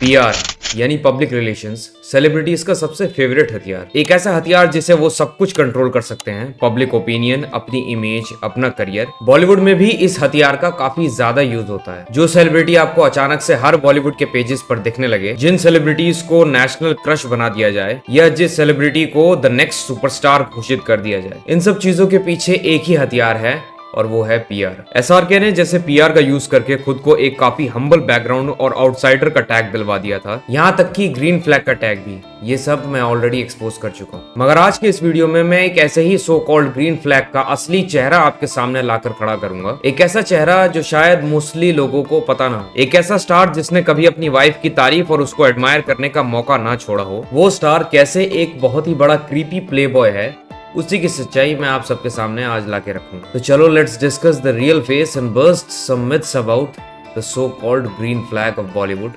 PR यानी public relations celebrities का सबसे फेवरेट हथियार। एक ऐसा हथियार जिसे वो सब कुछ कंट्रोल कर सकते हैं, पब्लिक ओपिनियन, अपनी इमेज, अपना करियर। बॉलीवुड में भी इस हथियार का काफी ज्यादा यूज होता है। जो सेलिब्रिटी आपको अचानक से हर बॉलीवुड के पेजेस पर दिखने लगे, जिन सेलिब्रिटीज को नेशनल क्रश बना दिया जाए या जिस सेलिब्रिटी को द नेक्स्ट सुपरस्टार घोषित कर दिया जाए, इन सब चीजों के पीछे एक ही हथियार है और वो है पीआर। एसआरके ने जैसे पीआर का यूज करके खुद को एक काफी हम्बल बैकग्राउंड और आउटसाइडर का टैग दिलवा दिया था, यहाँ तक कि ग्रीन फ्लैग का टैग भी। ये सब मैं ऑलरेडी एक्सपोज कर चुका हूँ, मगर आज के इस वीडियो में मैं एक ऐसे ही सो कॉल्ड ग्रीन फ्लैग का असली चेहरा आपके सामने लाकर खड़ा करूंगा। एक ऐसा चेहरा जो शायद मोस्टली लोगों को पता ना हो, एक ऐसा स्टार जिसने कभी अपनी वाइफ की तारीफ और उसको एडमायर करने का मौका ना छोड़ा हो। वो स्टार कैसे एक बहुत ही बड़ा क्रीपी प्ले बॉय है, उसी की सच्चाई मैं आप सबके सामने आज लाके रखूंगा। तो चलो let's discuss the real face and burst some myths about the so called green flag of Bollywood,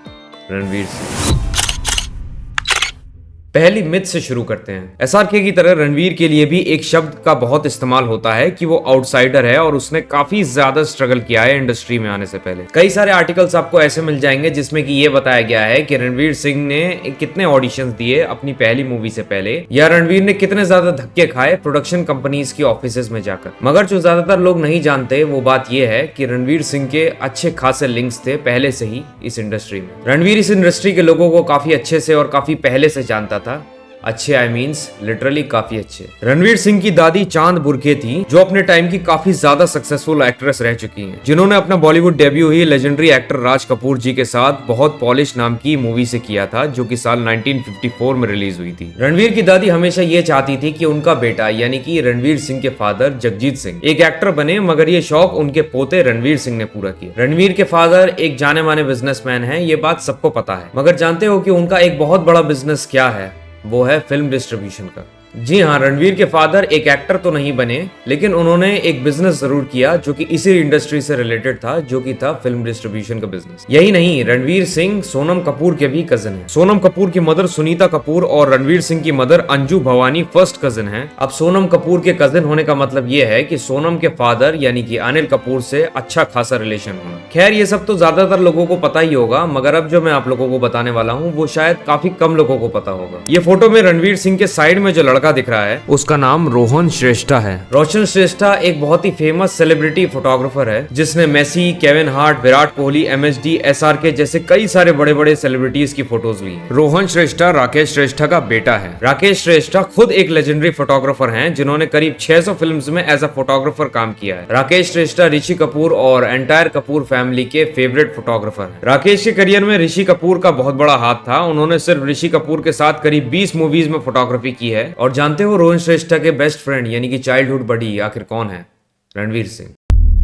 Ranveer Singh. पहली मिथ से शुरू करते हैं। एसआरके की तरह रणवीर के लिए भी एक शब्द का बहुत इस्तेमाल होता है कि वो आउटसाइडर है और उसने काफी ज्यादा स्ट्रगल किया है इंडस्ट्री में आने से पहले। कई सारे आर्टिकल्स आपको ऐसे मिल जाएंगे जिसमें कि ये बताया गया है कि रणवीर सिंह ने कितने ऑडिशंस दिए अपनी पहली मूवी से पहले, या रणवीर ने कितने ज्यादा धक्के खाए प्रोडक्शन कंपनीज की ऑफिस में जाकर। मगर जो ज्यादातर लोग नहीं जानते वो बात यह है कि रणवीर सिंह के अच्छे खासे लिंक्स थे पहले से ही इस इंडस्ट्री में। रणवीर इस इंडस्ट्री के लोगों को काफी अच्छे से और काफी पहले से जानता था। अच्छे आई मीन्स लिटरली काफी अच्छे। रणवीर सिंह की दादी चांद बुर्के थी, जो अपने टाइम की काफी ज्यादा सक्सेसफुल एक्ट्रेस रह चुकी हैं, जिन्होंने अपना बॉलीवुड डेब्यू ही लेजेंडरी एक्टर राज कपूर जी के साथ बहुत पॉलिश नाम की मूवी से किया था, जो कि साल 1954 में रिलीज हुई थी। रणवीर की दादी हमेशा ये चाहती थी कि उनका बेटा यानी कि रणवीर सिंह के फादर जगजीत सिंह एक एक्टर बने, मगर ये शौक उनके पोते रणवीर सिंह ने पूरा किया। रणवीर के फादर एक जाने माने बिजनेसमैन हैं, ये बात सबको पता है, मगर जानते हो कि उनका एक बहुत बड़ा बिजनेस क्या है? वो है फिल्म डिस्ट्रीब्यूशन का। जी हाँ, रणवीर के फादर एक एक्टर तो नहीं बने, लेकिन उन्होंने एक बिजनेस जरूर किया जो कि इसी इंडस्ट्री से रिलेटेड था, जो कि था फिल्म डिस्ट्रीब्यूशन का बिजनेस। यही नहीं, रणवीर सिंह सोनम कपूर के भी कजिन हैं। सोनम कपूर की मदर सुनीता कपूर और रणवीर सिंह की mother Anju Bhavani first cousin हैं। अब सोनम कपूर के कजिन होने का मतलब ये है कि सोनम के फादर यानी कि अनिल कपूर से अच्छा खासा रिलेशन होना। खैर ये सब तो ज्यादातर लोगों को पता ही होगा, मगर अब जो मैं आप लोगों को बताने वाला हूँ वो शायद काफी कम लोगों को पता होगा। ये फोटो में रणवीर सिंह के साइड में जो लड़का दिख रहा है उसका नाम रोहन श्रेष्ठा है। रोहन श्रेष्ठा एक बहुत ही फेमस सेलिब्रिटी फोटोग्राफर है, जिसने Messi, Kevin Hart, Virat Kohli, MSD, SRK जैसे कई सारे बड़े बड़े सेलिब्रिटीज की फोटोज ली है। रोहन श्रेष्ठा राकेश श्रेष्ठा का बेटा है। राकेश श्रेष्ठा खुद एक लेजेंडरी फोटोग्राफर हैं, जिन्होंने करीब 600 फिल्म्स में एज अ फोटोग्राफर काम किया है। राकेश श्रेष्ठा ऋषि कपूर और एंटायर कपूर फैमिली के फेवरेट फोटोग्राफर हैं। राकेश के करियर में ऋषि कपूर का बहुत बड़ा हाथ था। उन्होंने सिर्फ ऋषि कपूर के साथ करीब 20 मूवीज में फोटोग्राफी की है। और जानते हो रोहन श्रेष्ठा के बेस्ट फ्रेंड यानी कि चाइल्डहुड बडी आखिर कौन है? रणवीर सिंह।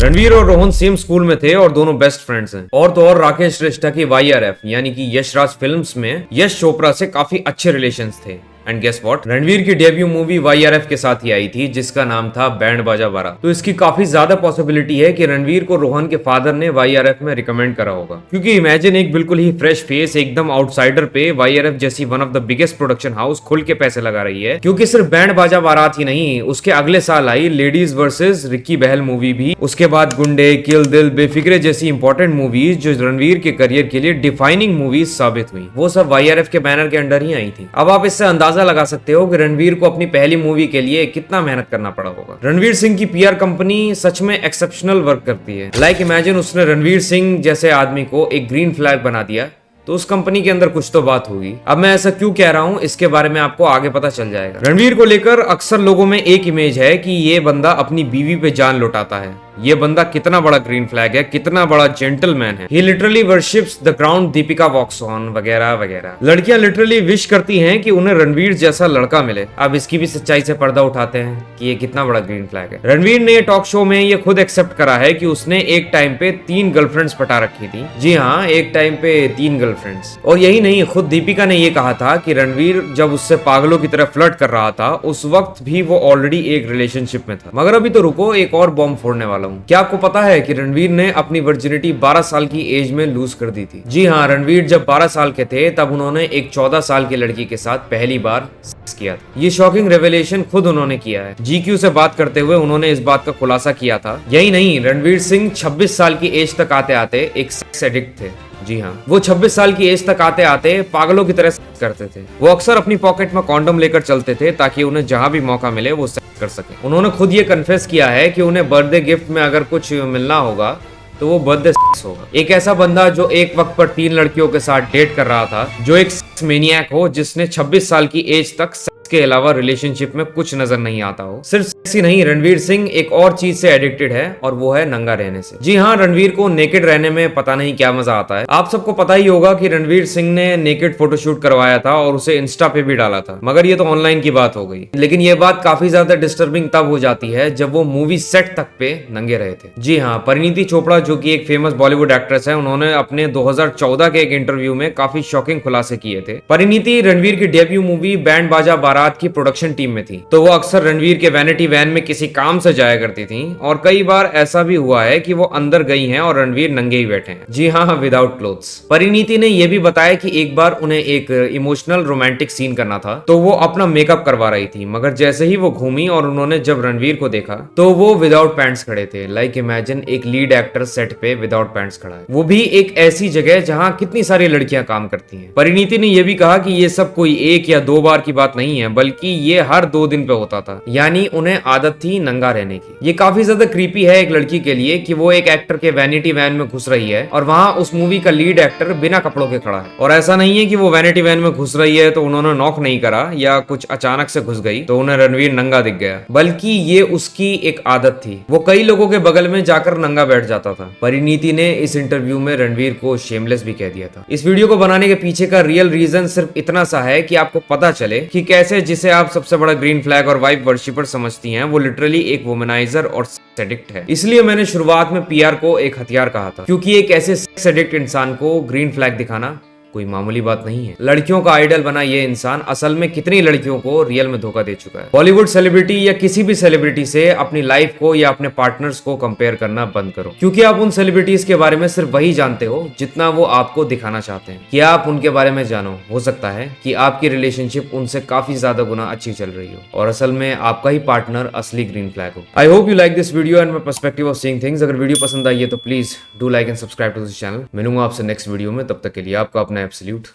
रणवीर और रोहन सेम स्कूल में थे और दोनों बेस्ट फ्रेंड्स हैं। और तो और राकेश श्रेष्ठा की YRF यानी कि यश राज फिल्म्स में यश चोपड़ा से काफी अच्छे रिलेशंस थे। एंड गेस व्हाट, रणवीर की डेब्यू मूवी YRF के साथ ही आई थी, जिसका नाम था बैंड बाजा बारात। तो इसकी काफी ज्यादा पॉसिबिलिटी है कि रणवीर को रोहन के फादर ने YRF में रिकमेंड करा होगा, क्योंकि इमेजिन एक बिल्कुल ही फ्रेश फेस एकदम आउटसाइडर पे YRF जैसी one of the biggest production house खुल के पैसे लगा रही है। क्योंकि सिर्फ बैंड बाजा बारात ही नहीं, उसके अगले साल आई लेडीज वर्सेस रिक्की बहल मूवी भी, उसके बाद गुंडे, किल दिल, बेफिक्रे जैसी इंपॉर्टेंट मूवीज जो रणवीर के करियर के लिए डिफाइनिंग मूवीज साबित हुई, वो सब YRF के बैनर के अंडर ही आई थी। अब आप इससे अंदाजा लगा सकते हो कि रणवीर को अपनी पहली मूवी के लिए कितना मेहनत करना पड़ा होगा। रणवीर सिंह की पीआर कंपनी सच में एक्सेप्शनल वर्क करती है। लाइक इमेजिन उसने रणवीर सिंह जैसे आदमी को एक ग्रीन फ्लैग बना दिया, तो उस कंपनी के अंदर कुछ तो बात होगी। अब मैं ऐसा क्यों कह रहा हूँ इसके बारे में आपको आगे पता चल जाएगा। रणवीर को लेकर अक्सर लोगों में एक इमेज है कि ये बंदा अपनी बीवी पे जान लौटाता है। ये बंदा कितना बड़ा ग्रीन फ्लैग है, कितना बड़ा जेंटलमैन है। He literally worships the crown Deepika walks on वगैरह वगैरह। लड़कियां लिटरली विश करती हैं कि उन्हें रणवीर जैसा लड़का मिले। अब इसकी भी सच्चाई से पर्दा उठाते हैं कि ये कितना बड़ा ग्रीन फ्लैग है। रणवीर ने टॉक शो में ये खुद एक्सेप्ट करा है कि उसने एक टाइम पे 3 गर्लफ्रेंड्स पटा रखी थी। जी हाँ, एक टाइम पे 3 गर्लफ्रेंड्स। और यही नहीं, खुद दीपिका ने ये कहा था कि रणवीर जब उससे पागलों की तरह फ्लर्ट कर रहा था, उस वक्त भी वो ऑलरेडी एक रिलेशनशिप में था। मगर अभी तो रुको, एक और बॉम्ब फोड़ने वाला हूँ। क्या आपको पता है कि रणवीर ने अपनी वर्जिनिटी 12 साल की एज में लूज कर दी थी? जी हाँ, रणवीर जब 12 साल के थे तब उन्होंने एक 14 साल की लड़की के साथ पहली बार सेक्स किया था। ये शॉकिंग रेवलेशन खुद उन्होंने किया है। GQ से बात करते हुए उन्होंने इस बात का खुलासा किया था। यही नहीं, रणवीर सिंह 26 साल की एज तक आते आते एक सेक्स एडिक्ट थे। जी हाँ, वो 26 साल की एज तक आते आते पागलों की तरह सेक्स करते थे। वो अक्सर अपनी पॉकेट में कॉन्डम लेकर चलते थे ताकि उन्हें जहां भी मौका मिले वो सेक्स कर सके। उन्होंने खुद ये कन्फेस किया है कि उन्हें बर्थडे गिफ्ट में अगर कुछ मिलना होगा तो वो बर्थडे सेक्स होगा। एक ऐसा बंदा जो एक वक्त पर 3 लड़कियों के साथ डेट कर रहा था, जो एक सेक्स मेनियाक हो, जिसने 26 साल की एज तक के अलावा रिलेशनशिप में कुछ नजर नहीं आता हो। सिर्फ सेक्स ही नहीं, रणवीर सिंह एक और चीज से एडिक्टेड है और वो है नंगा रहने से। जी हाँ, रणवीर को नेकेड रहने में पता नहीं क्या मजा आता है। आप सबको पता ही होगा कि रणवीर सिंह ने नेकेड फोटोशूट करवाया था और उसे इंस्टा पे भी डाला था, मगर ये तो ऑनलाइन की बात हो गई। लेकिन ये बात काफी ज्यादा डिस्टर्बिंग तब हो जाती है जब वो मूवी सेट तक पे नंगे रहे थे। जी हाँ, परिणीति चोपड़ा जो कि एक फेमस बॉलीवुड एक्ट्रेस है, उन्होंने अपने 2014 के एक इंटरव्यू में काफी शॉकिंग खुलासे किए थे। परिणीति रणवीर की डेब्यू मूवी बैंड बाजा बारात की प्रोडक्शन टीम में थी, तो वो अक्सर रणवीर के वैनिटी वैन में किसी काम से जाया करती थी और कई बार ऐसा भी हुआ है कि वो अंदर गई हैं और रणवीर नंगे ही बैठे हैं। जी हाँ, विदाउट क्लोथ्स। परिणीति ने यह भी बताया कि एक बार उन्हें एक इमोशनल रोमांटिक सीन करना था, तो वो अपना मेकअप करवा रही थी, मगर जैसे ही वो घूमी और उन्होंने जब रणवीर को देखा तो वो विदाउट पैंट्स खड़े थे। लाइक इमेजिन एक लीड एक्टर सेट पे विदाउट पैंट्स खड़ा है, वो भी एक ऐसी जगह जहां कितनी सारी लड़कियां काम करती हैं। परिणीति ने यह भी कहा कि ये सब कोई 1 या 2 बार की बात नहीं है, बल्कि ये हर 2 दिन पे होता था, यानी उन्हें आदत थी नंगा रहने की। ये काफी ज्यादा क्रीपी है एक लड़की के लिए कि वो एक एक्टर के वैनिटी वैन में घुस रही है और वहां उस मूवी का लीड एक्टर बिना कपड़ों के खड़ा है। और ऐसा नहीं है कि वो वैनिटी वैन में घुस रही है तो उन्होंने नॉक नहीं करा या कुछ अचानक से घुस गई तो उन्हें रणवीर नंगा दिख गया, बल्कि ये उसकी एक आदत थी। वो कई लोगों के बगल में जाकर नंगा बैठ जाता था। परिणीति ने इस इंटरव्यू में रणवीर को शेमलेस भी कह दिया था। इस वीडियो को बनाने के पीछे का रियल रीजन सिर्फ इतना सा है कि आपको पता चले कि कैसे जिसे आप सबसे बड़ा ग्रीन फ्लैग और वाइफ वर्शिपर समझती हैं, वो लिटरली एक वुमनाइजर और सेक्स एडिक्ट है। इसलिए मैंने शुरुआत में पीआर को एक हथियार कहा था, क्योंकि एक ऐसे सेक्स एडिक्ट इंसान को ग्रीन फ्लैग दिखाना कोई मामूली बात नहीं है। लड़कियों का आइडल बना ये इंसान असल में कितनी लड़कियों को रियल में धोखा दे चुका है। बॉलीवुड सेलिब्रिटी या किसी भी सेलिब्रिटी से अपनी लाइफ को या अपने पार्टनर्स को कंपेयर करना बंद करो, क्योंकि आप उन सेलिब्रिटीज के बारे में सिर्फ वही जानते हो जितना वो आपको दिखाना चाहते हैं। कि आप उनके बारे में जानो, हो सकता है कि आपकी रिलेशनशिप उनसे काफी ज्यादा गुना अच्छी चल रही हो और असल में आपका ही पार्टनर असली ग्रीन फ्लैग हो। I hope you like this video and my perspective of seeing things. अगर वीडियो पसंद आई है तो please do like and subscribe to this channel. मिलूंगा आपसे नेक्स्ट वीडियो में, तब तक के लिए आपका अपना एब्सोल्यूट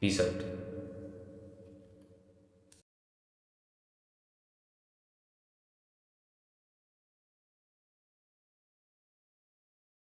पीस आउट।